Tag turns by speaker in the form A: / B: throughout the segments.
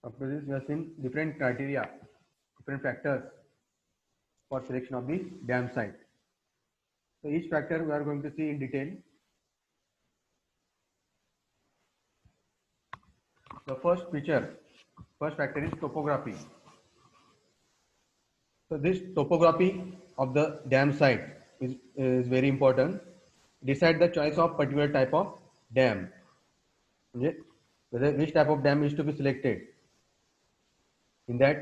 A: After this, we have seen different criteria, different factors for selection of the dam site. So each factor we are going to see in detail. The first factor is topography. So this topography of the dam site is very important. Decide the choice of particular type of dam. म्हणजे whether which type of dam is to be selected. In that,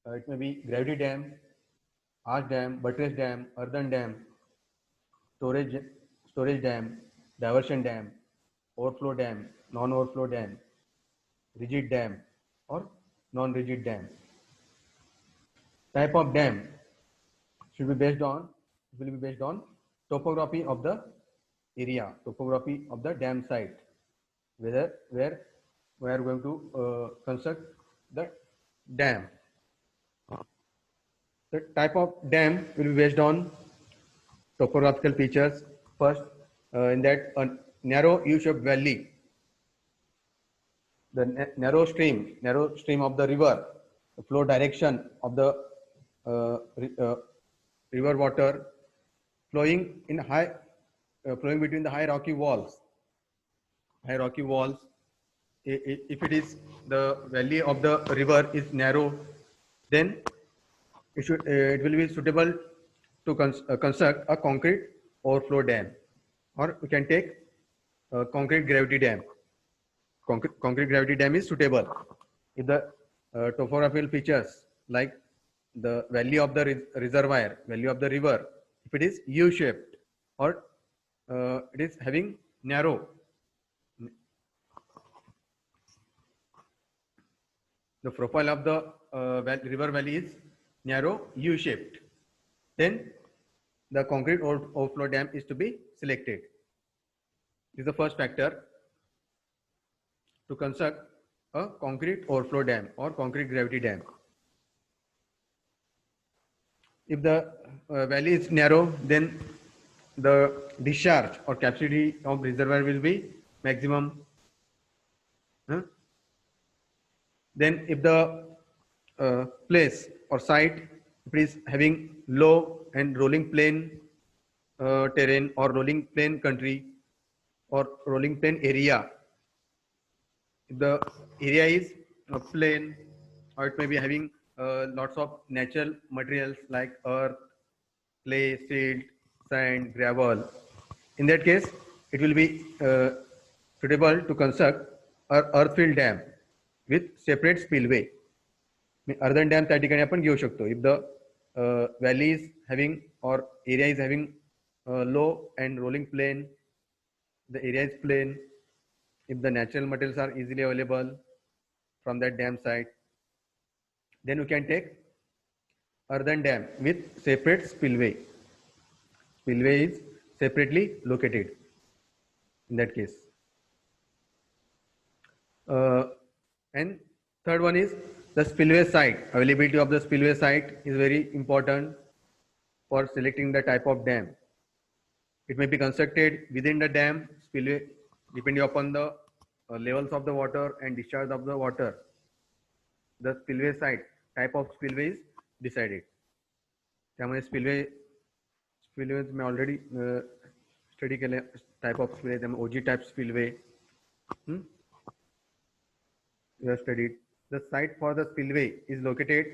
A: it may be gravity dam, arch dam, buttress dam, earthen dam, storage storage dam, diversion dam, overflow dam, non-overflow dam, rigid dam, or non-rigid dam. Type of dam should be based on will be based on topography of the area, topography of the dam site, whether where we are going to construct the dam. The type of dam will be based on topographical features. First, in that a narrow U-shaped valley, the narrow stream of the river, the flow direction of the river water flowing in flowing between the high rocky walls. If it is the valley of the river is narrow, then it will be suitable to construct a concrete overflow dam, or we can take a concrete gravity dam. Concrete gravity dam is suitable if the topographical features like the valley of the reservoir, valley of the river, if it is U-shaped or it is having narrow. The profile of the river valley is narrow U-shaped. Then the concrete overflow dam is to be selected. This is the first factor to construct a concrete overflow dam or concrete gravity dam. If the valley is narrow, then the discharge or capacity of reservoir will be maximum. Then if the place or site, if it is having low and rolling plain terrain or rolling plain country or rolling plain area, if the area is plain or it may be having lots of natural materials like earth, clay, silt, sand, gravel. In that case, it will be suitable to construct an earth-filled dam with separate spillway. Earthen dam त्या ठिकाणी आपण घेऊ शकतो. If the valley is having or area is having low and rolling plain, the area is plain, if the natural materials are easily available from that dam site, then we can take earthen dam with separate spillway. Spillway is separately located in that case. And third one is the spillway site. Availability of the spillway site is very important for selecting the type of dam. It may be constructed within the dam spillway depending upon the levels of the water and discharge of the water. The spillway site type of spillway is decided. त्यामुळे spillway मैं already study केले type of spillway, त्यामुळे OG type spillway. We have studied. The site for the spillway is located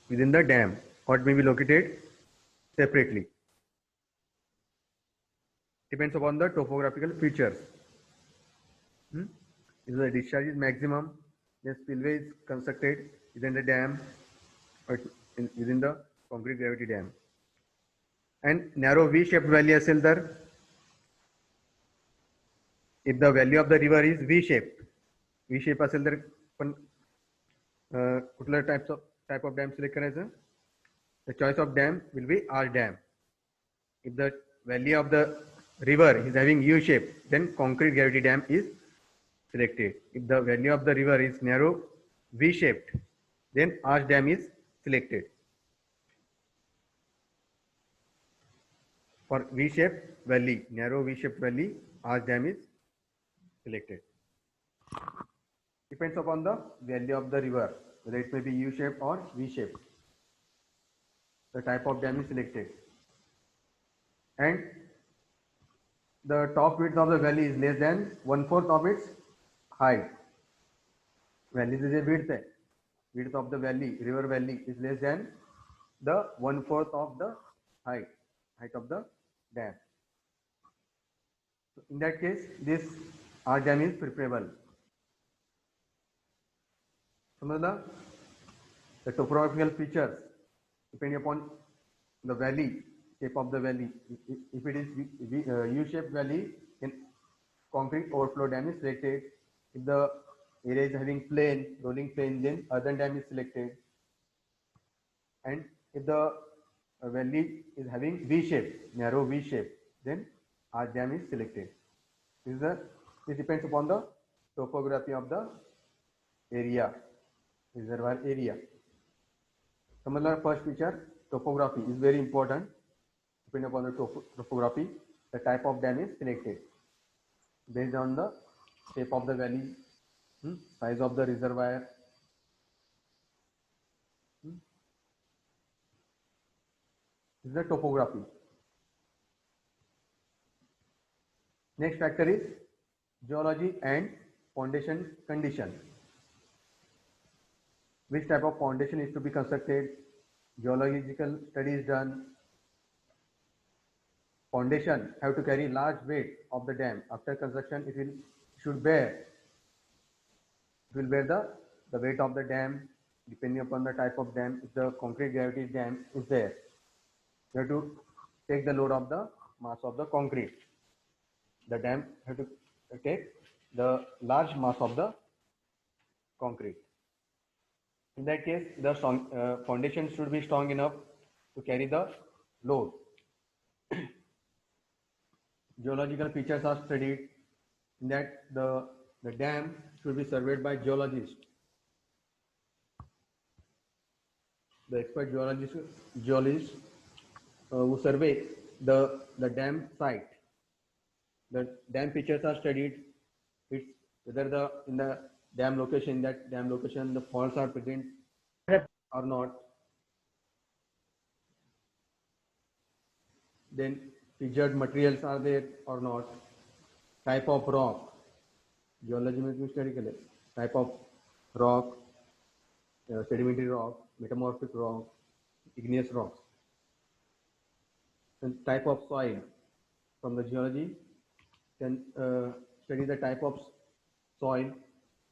A: within the dam or it may be located separately. Depends upon the topographical features. If the discharge is maximum, then spillway is constructed within the dam or within the concrete gravity dam. And narrow V-shaped valley असेल तर, if the valley of the river is V-shape असेल तर पण कुठलं type of dam select करायचं? The choice of dam will be arch dam. If the valley of the river is having U-shape, then concrete gravity dam is selected. If the valley of the river is narrow V-shaped, then arch dam is selected. For V-shaped valley, narrow V-shaped valley, arch dam is selected. depends upon the value of the river, whether it may be U-shaped or V-shaped. The type of dam is selected, and the top width of the valley is less than 1/4 of its height. Valley is a width. Width of the valley, river valley, is less than the 1/4 of the height of the dam. So in that case, this R dam is preferable. Samajla? The topographical features depending upon the valley, shape of the valley. If it is U-shaped valley, then concrete overflow dam is selected. If the area is having plain, rolling plain, then earthen dam is selected. And if the valley is having V shape, narrow V shape, then R dam is selected. This depends upon the topography of the area, reservoir area. Similar first feature, topography is very important. Depending upon the topography, the type of dam is selected based on the shape of the valley, size of the reservoir. This is the topography. Next factor is geology and foundation condition. Which type of foundation is to be constructed? Geological studies done. Foundation have to carry large weight of the dam. After construction, it will bear the weight of the dam depending upon the type of dam. If the concrete gravity dam is there, you have to take the load of the mass of the concrete. The dam have to take the large mass of the concrete. In that case, the foundation should be strong enough to carry the load. Geological features are studied. In that, the dam should be surveyed by geologists. The expert geologists who survey the dam site. The dam features are studied. It's whether in the dam location, the faults are present or not. Then featured materials are there or not. Type of rock. Geology में study करें. Type of rock, sedimentary rock, metamorphic rock, igneous rocks. And type of soil. From the geology, can study the type of soil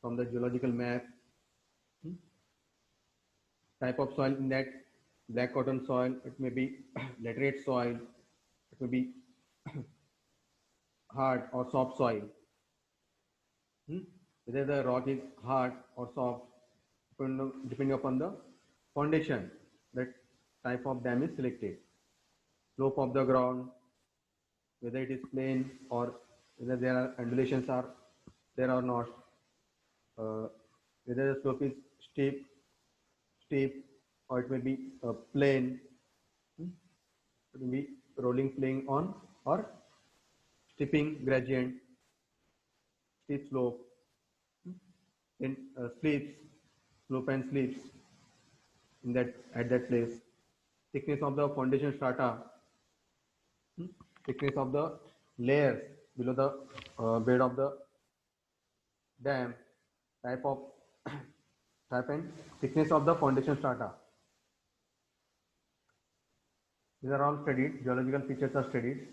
A: from the geological map. Type of soil in that black cotton soil, it may be laterite soil, it may be hard or soft soil. Whether the rock is hard or soft, depending upon the foundation, that type of dam is selected. Slope of the ground, whether it is plain or whether there are undulations are there or not. Whether the slope is steep, or it may be plain. It may be rolling plain on or steeping gradient, steep slope. Then slope and slips in that at that place. Thickness of the foundation strata, thickness of the layers below the bed of the dam, type and thickness of the foundation strata. These are all studied. Geological features are studied.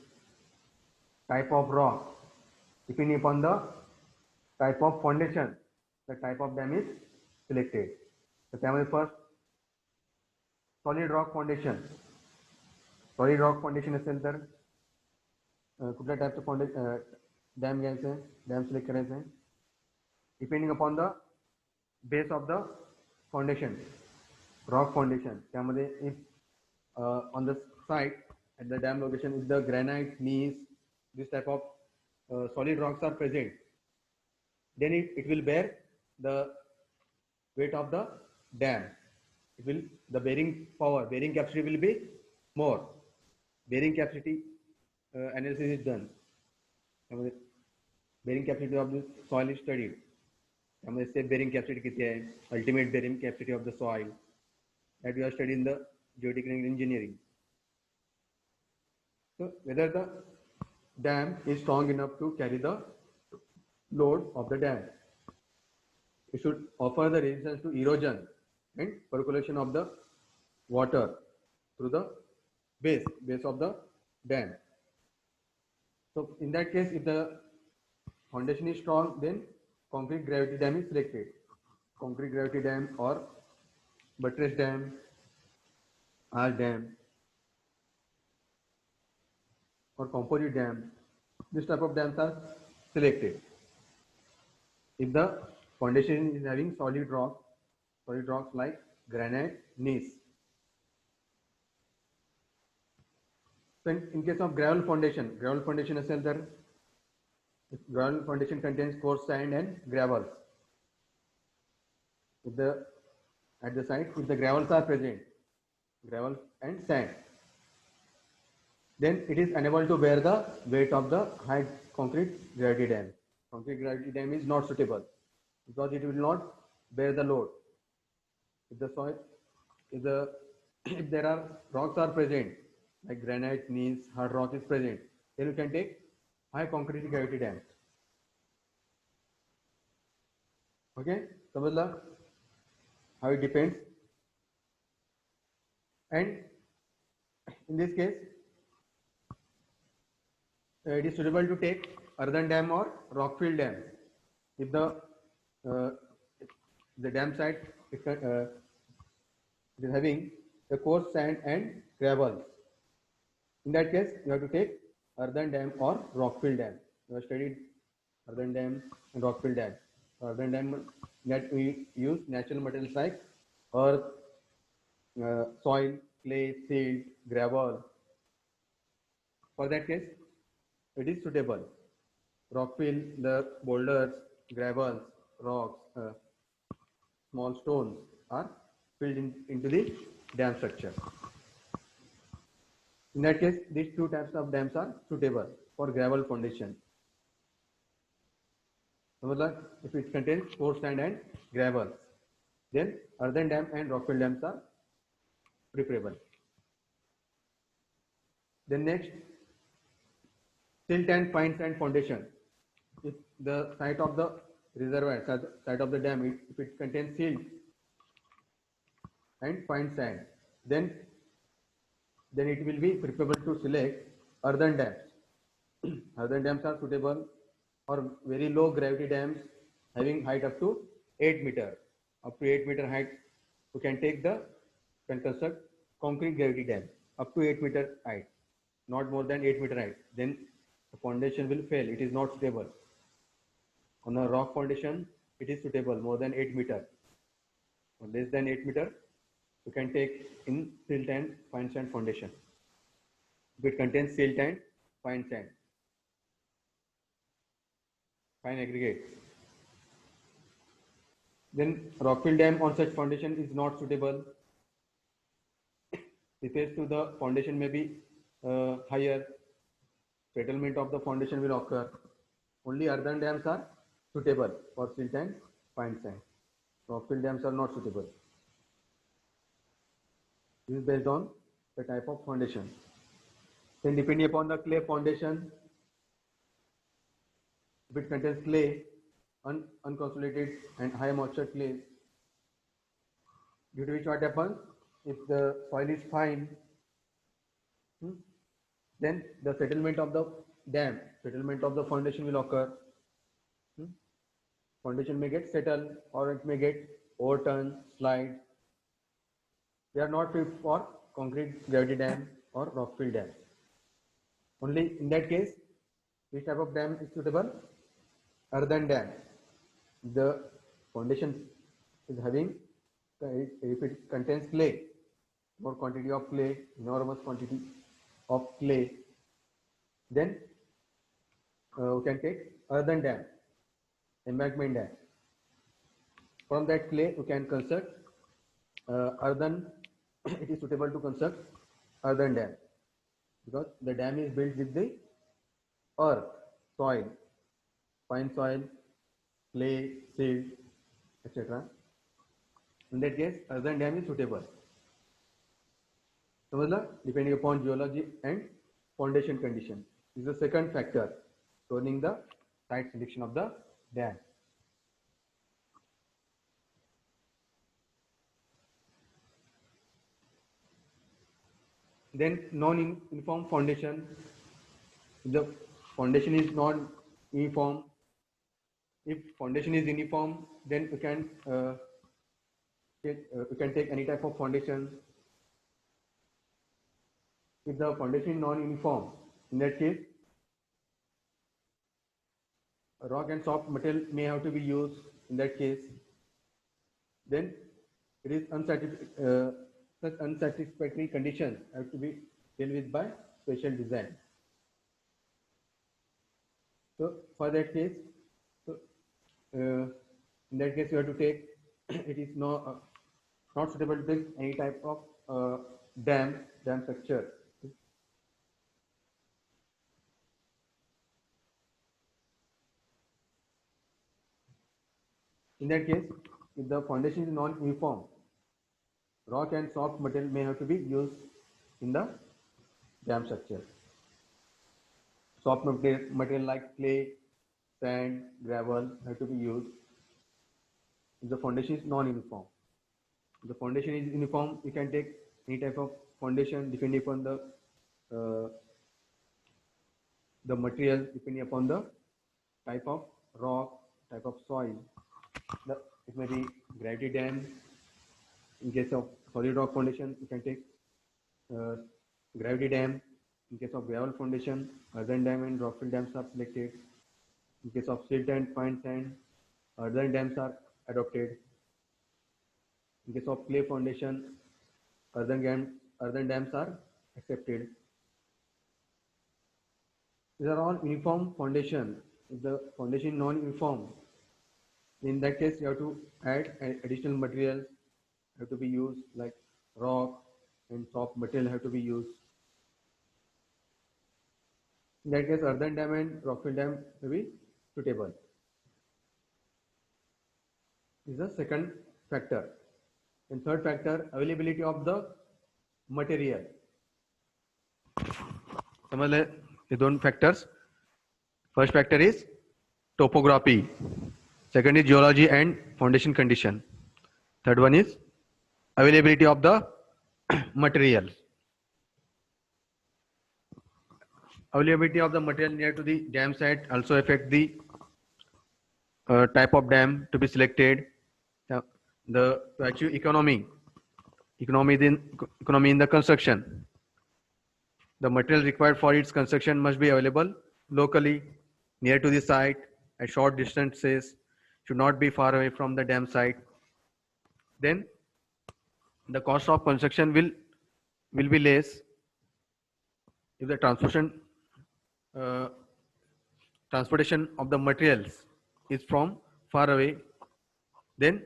A: Type of rock, depending upon the type of foundation, the type of dam is selected. So, त्यामध्ये first solid rock foundation. Solid rock foundation असेल तर कुठल्या टाइपचं foundation dam घ्यायचं आहे, dam select करायचं आहे. Depending upon the base of the foundation, rock foundation. त्यामध्ये if on the side at the dam location, if the granite, gneiss, this type of solid rocks are present, then it will bear the weight of the dam. The bearing power, bearing capacity will be more. Bearing capacity analysis is done. Bearing capacity of this soil is studied. त्यामध्ये safe bearing capacity किती आहे, ultimate bearing capacity of the soil, that we are studying the geotechnical engineering. So whether the dam is strong enough to carry the load of the dam, it should offer the resistance to erosion and percolation of the water through the base of the dam. So in that case, if the foundation is strong, then concrete gravity dam is selected. Concrete gravity dam or buttress dam, arch dam, or composite dam, this type of dams are selected. If the foundation is having solid rocks like granite, gneiss. So in case of gravel foundation असेल तर gravel foundation contains coarse sand and gravels. At the site, if the gravels are present, gravels and sand, then it is unable to bear the weight of the high concrete gravity dam. Concrete gravity dam is not suitable because it will not bear the load. If the soil, if there are rocks are present like granite, gneiss, hard rock is present, then you can take high concrete gravity dams. Okay, समझला how it depends. And in this case, it is suitable to take earthen dam or rock fill dam. If the dam site is having the coarse sand and gravel, in that case you have to take earthen dam or rock fill dam. You have studied earthen dam and rock fill dam. Earthen dam, that we use natural materials like earth, soil, clay, silt, gravel. For that case, it is suitable. Rock fill, the boulders, gravels, rocks, small stones are filled into the dam structure. In that case, these two types of dams are suitable for gravel foundation. If it contains coarse sand and gravel, then earthen dam and rock fill dams are preferable. Then next, silt and fine sand foundation. If the site of the reservoir, site of the dam, if it contains silt and fine sand, then it will be preferable to select earthen dams. Earthen dams are suitable for very low gravity dams having height up to 8 meter. Up to 8 meter height, you can construct concrete gravity dam up to 8 meter height, not more than 8 meter height. Then the foundation will fail. It is not stable. On a rock foundation, it is suitable more than 8 meter. Or less than 8 meter, you can take in silt and fine sand foundation. If it contains silt and fine sand, fine aggregates, then rockfill dam on such foundation is not suitable. Repairs to the foundation may be higher. Settlement of the foundation will occur. Only earthen dams are suitable for silt and fine sand. Rockfill dams are not suitable. This is based on the type of foundation. Then depending upon the clay foundation, if it contains clay, unconsolidated and high moisture clay, due to which what happens, if the soil is fine, then the settlement of the dam, settlement of the foundation will occur. Foundation may get settled or it may get overturned, slide. They are not fit for concrete gravity dam or rockfill dam. Only in that case, this type of dam is suitable. Earthen dam, the foundation is having, if it contains clay, more quantity of clay, enormous quantity of clay, then we can take earthen dam, embankment dam. From that clay, we can construct earthen. It is suitable to construct earthen dam because the dam is built with the earth, soil, fine soil, clay, silt, etc. In that case, earthen dam is suitable. समझला? Depending upon geology and foundation condition. This is the second factor governing the site selection of the dam. Then non-uniform foundation. If the foundation is non-uniform, if foundation is uniform, then you can take any type of foundation. If the foundation is non-uniform, in that case, rock and soft material may have to be used. In that case, then it is such unsatisfactory conditions have to be dealt with by special design. So for that case, in that case you have to take it is not suitable to take any type of dam structure. In that case, if the foundation is non-uniform, rock and soft material may have to be used in the dam structure. Soft material like clay, sand, gravel have to be used if the foundation is non-uniform. If the foundation is uniform, you can take any type of foundation depending upon the material, depending upon the type of rock, type of soil. It may be gravity dam. In case of solid rock foundation, you can take gravity dam. In case of gravel foundation, earthen dam and rock fill dams are selected. In case of silt and fine sand, earthen dams are adopted. In case of clay foundation, earthen dams are accepted. These are all uniform foundation. If the foundation is non-uniform, in that case you have to add additional materials have to be used, like rock and soft material have to be used. In that case, earthen dam and rock fill dam may be suitable. This is the second factor. And third factor, availability of the material. समझ ले ये दोनों factors. First factor is topography. Second is geology and foundation condition. Third one is availability of the material. Availability of the material near to the dam site also affect the type of dam to be selected. To achieve economy in the construction, the material required for its construction must be available locally, near to the site, at short distances, should not be far away from the dam site. Then the cost of construction will be less if the transportation of the materials is from far away. Then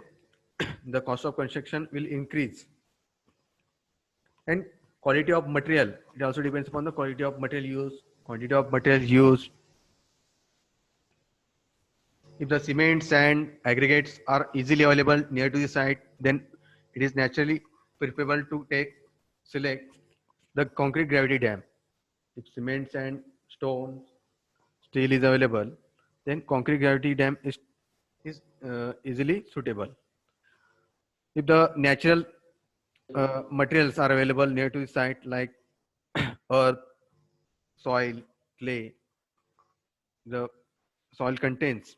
A: the cost of construction will increase. And quality of material, it also depends upon the quality of material used, quantity of material used. If the cement, sand, aggregates are easily available near to the site, then it is naturally preferable to select the concrete gravity dam. If cement, sand, stone, steel is available, then concrete gravity dam is easily suitable. If the natural materials are available near to the site, like earth, soil, clay, the soil contains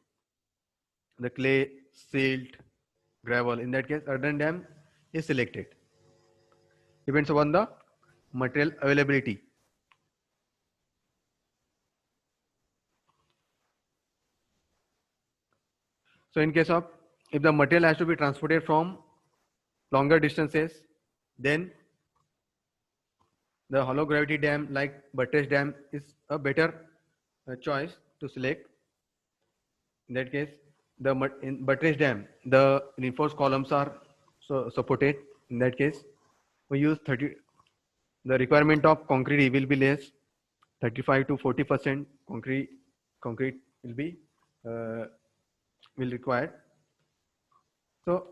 A: the clay, silt, gravel. In that case, earthen dam is selected. Depends upon the material availability. So in case of, if the material has to be transported from longer distances, then the hollow gravity dam like buttress dam is a better choice to select. In that case, in buttress dam, the reinforced columns are supported. In that case, we use the requirement of concrete will be less, 35 to 40% concrete will be will require. So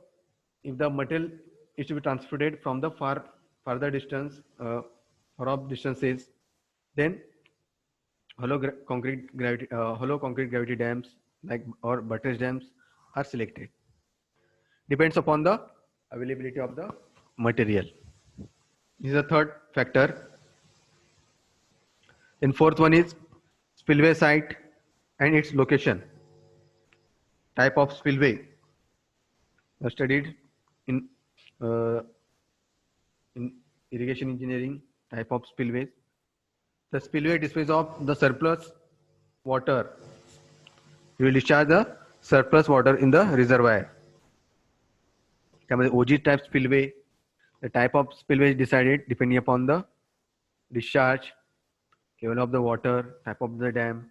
A: if the material is to be transported from the further distance, far off distances, then hollow concrete gravity dams like or buttress dams are selected. Depends upon the availability of the material. This is the third factor. Then fourth one is spillway site and its location. Type of spillway studied in uh, in irrigation engineering. Type of spillways. The spillway displays of the surplus water. You will discharge the surplus water in the reservoir. OG type spillway. The type of spillway is decided depending upon the discharge, level of the water, type of the dam.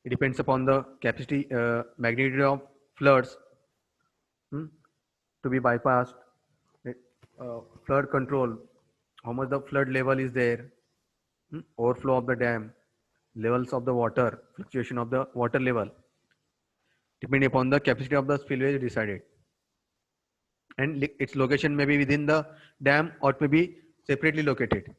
A: It depends upon the capacity, magnitude of floods to be bypassed. Flood control, how much the flood level is there, overflow of the dam, levels of the water, fluctuation of the water level, depending upon the capacity of the spillway is decided. And its location may be within the dam or may be separately located.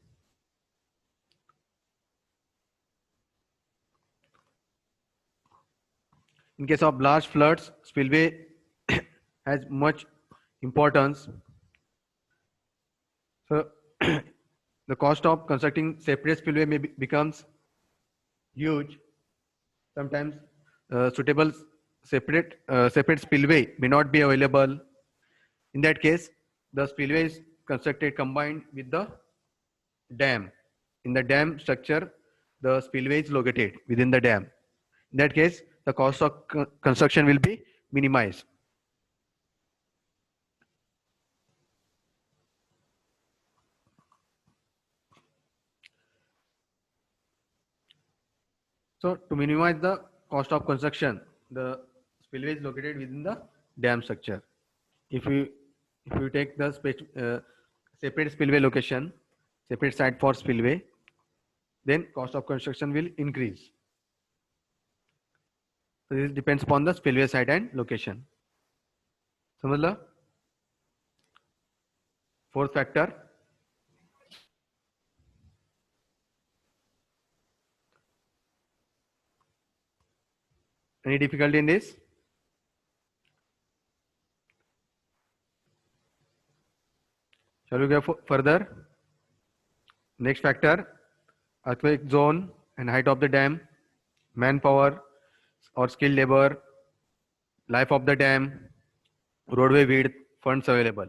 A: In case of large floods, spillway has much importance. So the cost of constructing separate spillway becomes huge. Sometimes suitable separate spillway may not be available. In that case, the spillway is constructed combined with the dam. In the dam structure, the spillway is located within the dam. In that case, the cost of construction will be minimized. So to minimize the cost of construction, the spillway is located within the dam structure. If you take the separate spillway location, separate site for spillway, then cost of construction will increase. So this depends upon the spillway site and location. समझला? Fourth factor. Any difficulty in this? Shall we go further? Next factor, earthquake zone and height of the dam, manpower or skilled labor, life of the dam, roadway width, funds available.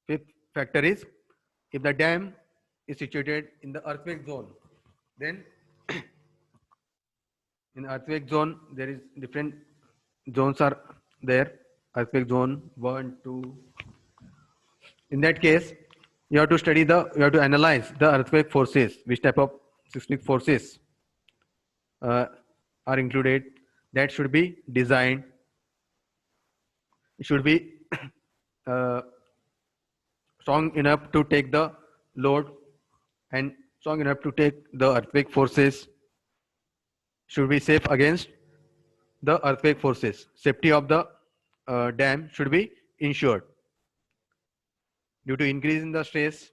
A: Fifth factor is, if the dam is situated in the earthquake zone, then in earthquake zone, there is different zones are there. Earthquake zone 1, 2. In that case, you have to analyze the earthquake forces, which type of seismic forces are included. That should be designed. It should be strong enough to take the load and strong enough to take the earthquake forces. Should be safe against the earthquake forces. Safety of the dam should be ensured. Due to increase in the stress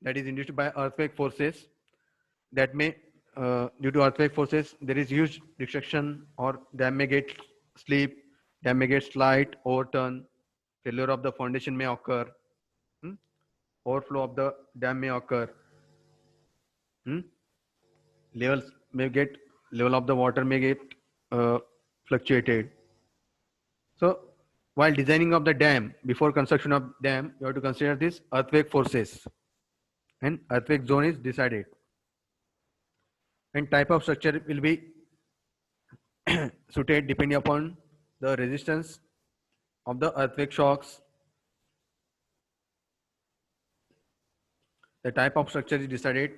A: that is induced by earthquake forces, that may due to earthquake forces there is huge destruction, or dam may get slip, dam may get slide, overturn, failure of the foundation may occur, overflow of the dam may occur, level of the water may get fluctuated. So while designing of the dam, before construction of dam, you have to consider this earthquake forces, and earthquake zone is decided. And type of structure will be suited depending upon the resistance of the earthquake shocks. The type of structure is decided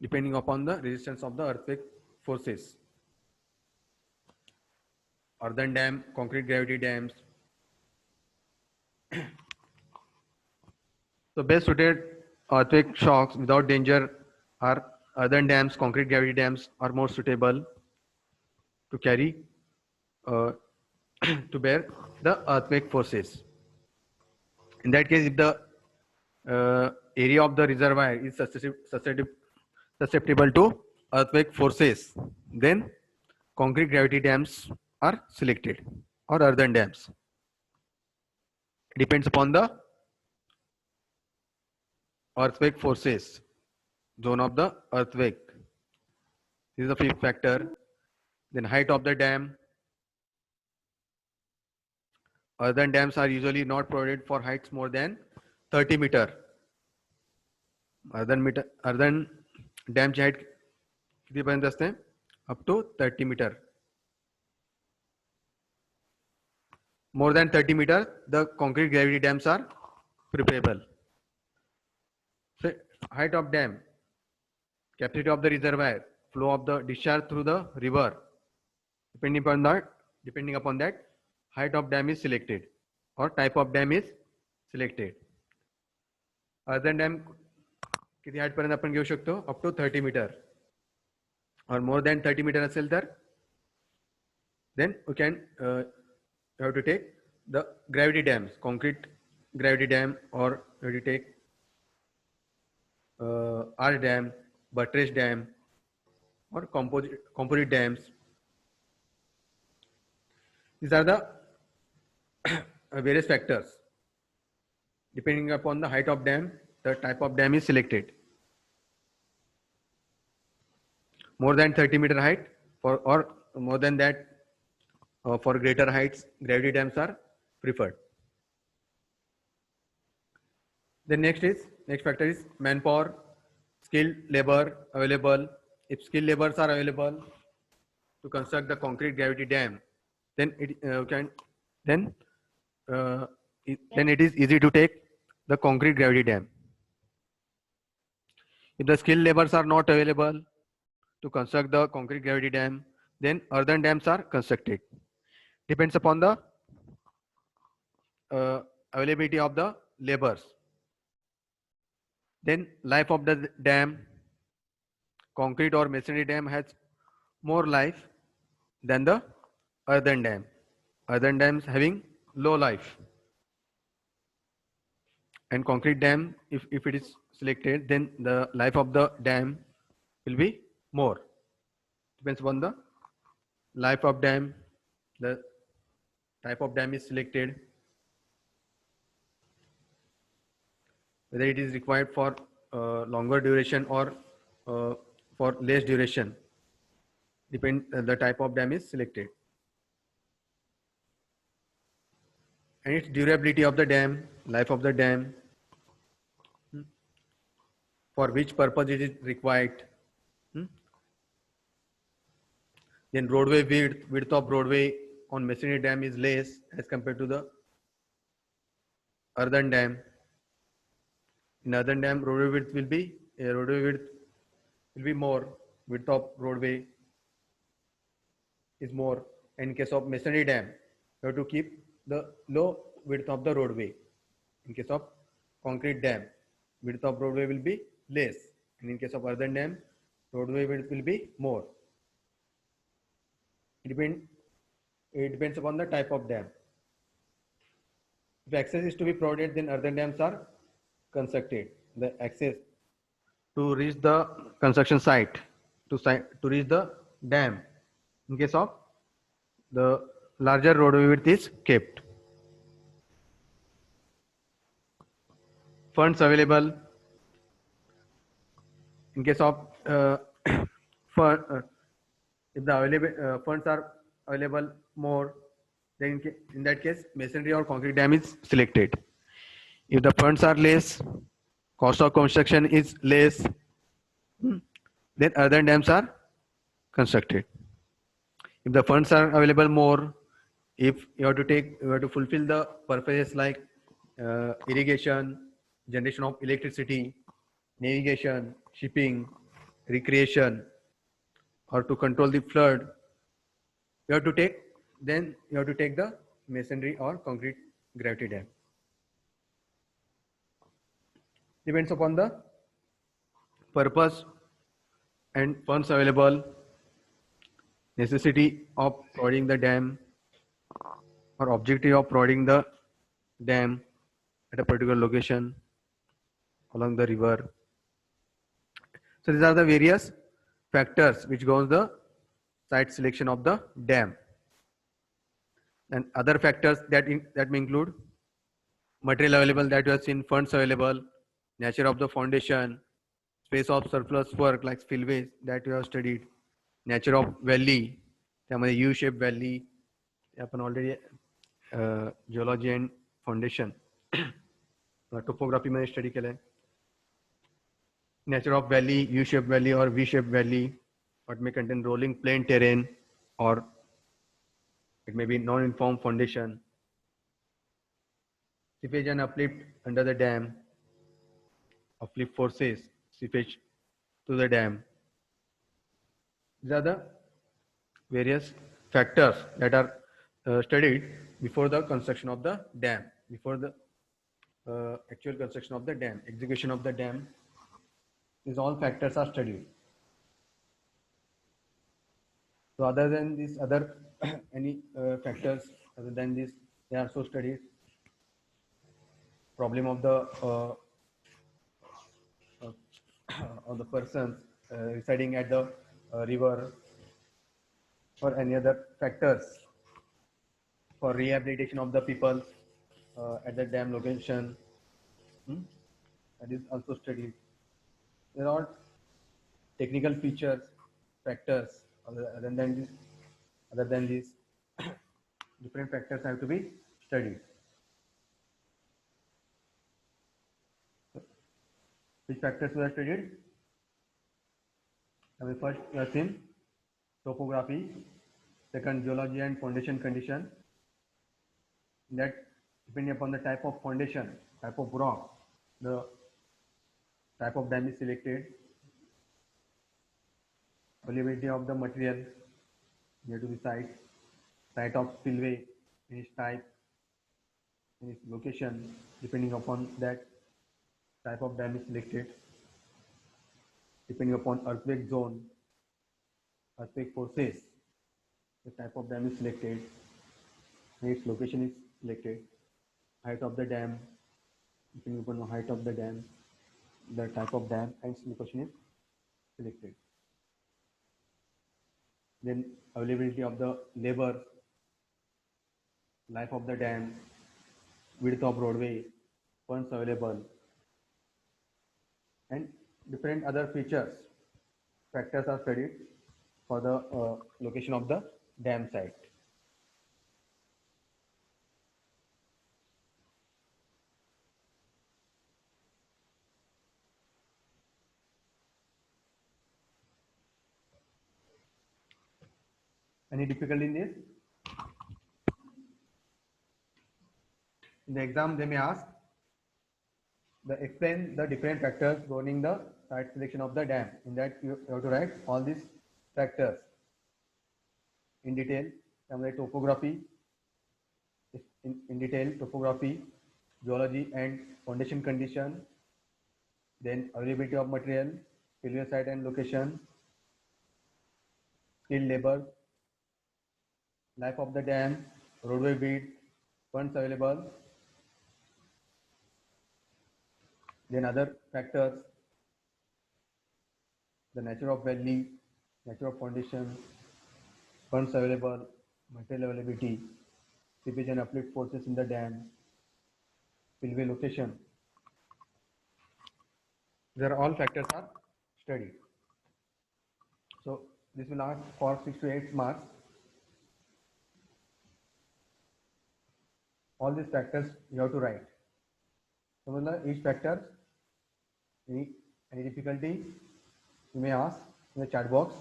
A: depending upon the resistance of the earthquake forces. Earthen dam, concrete gravity dams. So best suited earthquake shocks without danger are earthen dams, concrete gravity dams are more suitable. to carry to bear the earthquake forces. In that case, if the area of the reservoir is susceptible to earthquake forces, then concrete gravity dams are selected or earthen dams. It depends upon the earthquake forces, zone of the earthquake. This is the fifth factor. Then height of the dam. Earthen dams are usually not provided for heights more than 30 meter. Earthen डॅमची height कितीपर्यंत असते? Up to 30 meter. More than 30 meter, the concrete gravity dams are preferable. So, height of dam, capacity of the reservoir, flow of the discharge through the river. Depending upon that, height of dam is selected or type of dam is selected. Earthen dam किती height पर्यंत आपण घेऊ शकतो? Up to 30 meter. Or more than 30 metre असेल तर then we can you have to take the gravity dams, concrete gravity dam, or you have to take arch dam, buttress dam, or composite dams. These are the various factors. Depending upon the height of dam, the type of dam is selected. More than 30 meter height or more than that, for greater heights, gravity dams are preferred. The next factor is manpower, skilled labor available. If skilled laborers are available to construct the concrete gravity dam, then it is easy to take the concrete gravity dam. If the skilled laborers are not available to construct the concrete gravity dam, then earthen dams are constructed. Depends upon the availability of the laborers. Then life of the dam, concrete or masonry dam has more life than the earthen dam. Earthen dams having low life. And concrete dam, if it is selected, then the life of the dam will be more. Depends upon the life of dam, the type of dam is selected, whether it is required for longer duration or for less duration. The type of dam is selected. And its durability of the dam, life of the dam, for which purpose it is required. Then roadway width of roadway on masonry dam is less as compared to the earthen dam. In earthen dam, roadway width will be more. Width of roadway is more. And in case of masonry dam, you have to keep the low width of the roadway. In case of concrete dam, width of roadway will be less. And in case of earthen dam, roadway width will be more. It depends upon the type of dam. If access is to be provided, then earthen dams are constructed. The access to reach the construction site, to reach the dam, in case of the larger roadway width is kept. Funds available. In case of if the funds are available more, then in that case masonry or concrete dam is selected. If the funds are less, cost of construction is less, then earthen dams are constructed. If the funds are available more, if you have to fulfill the purposes like irrigation, generation of electricity, navigation, shipping, recreation, or to control the flood, you have to take the masonry or concrete gravity dam. Depends upon the purpose and funds available. necessity of providing the dam or objective of providing the dam at a particular location along the river. So these are the various factors which goes the site selection of the dam. And other factors that may include material available that you have seen, funds available, nature of the foundation, space of surplus work like spillways that you have studied, nature of valley, त्यामध्ये U shape valley आपण already geology and foundation टोपोग्राफीमध्ये study केलंय. Nature of valley, U-shaped valley or V-shaped valley, what may contain rolling plain terrain or it may be non-uniform foundation. Seepage and uplift under the dam, uplift forces, seepage to the dam. These are the various factors that are studied before the construction of the dam, before the actual construction of the dam, execution of the dam. These all factors are studied. So other than these other any factors other than this, they are also studied. Problem of the of the persons residing at the river or any other factors for rehabilitation of the people at the dam location. That is also studied. There are technical features, factors other than these different factors have to be studied. Which factors were studied? First we have seen topography, second geology and foundation condition. That depending upon the type of foundation, type of rock, the type of dam is selected. Availability of the material near to the site of spillway, in its type, in its location, depending upon that type of dam is selected. Depending upon earthquake zone, earthquake forces, the type of dam is selected, and its location is selected. Height of the dam, depending upon the height of the dam, the type of dam and its location is selected. Then availability of the labor, life of the dam, width of roadway, funds available, and different other features, factors are studied for the location of the dam site. Any difficulty in this? In the exam, they may ask, explain the different factors governing the site selection of the dam. In that, you have to write all these factors in detail. Topography, in detail, topography, geology and foundation condition, then availability of material, failure site and location, skilled labor, life of the dam, roadway width, funds available, then other factors, the nature of valley, nature of foundation, funds available, material availability, seepage and uplift forces in the dam, spillway location. There all factors are studied. So this will ask for 6 to 8 marks. All these factors you have to write. So each factor, any difficulty you may ask in the chat box.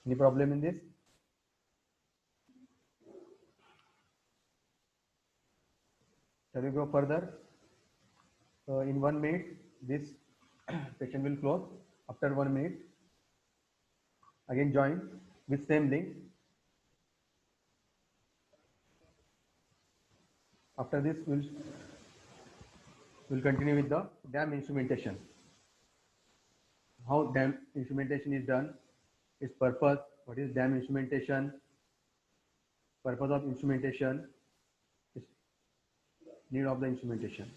A: Any problem in this? Shall we go further? In 1 minute, this session will close. After 1 minute, again join with same link. After this, we'll continue with the dam instrumentation. How dam instrumentation is done, its purpose, what is dam instrumentation, purpose of instrumentation, need of the instrumentation.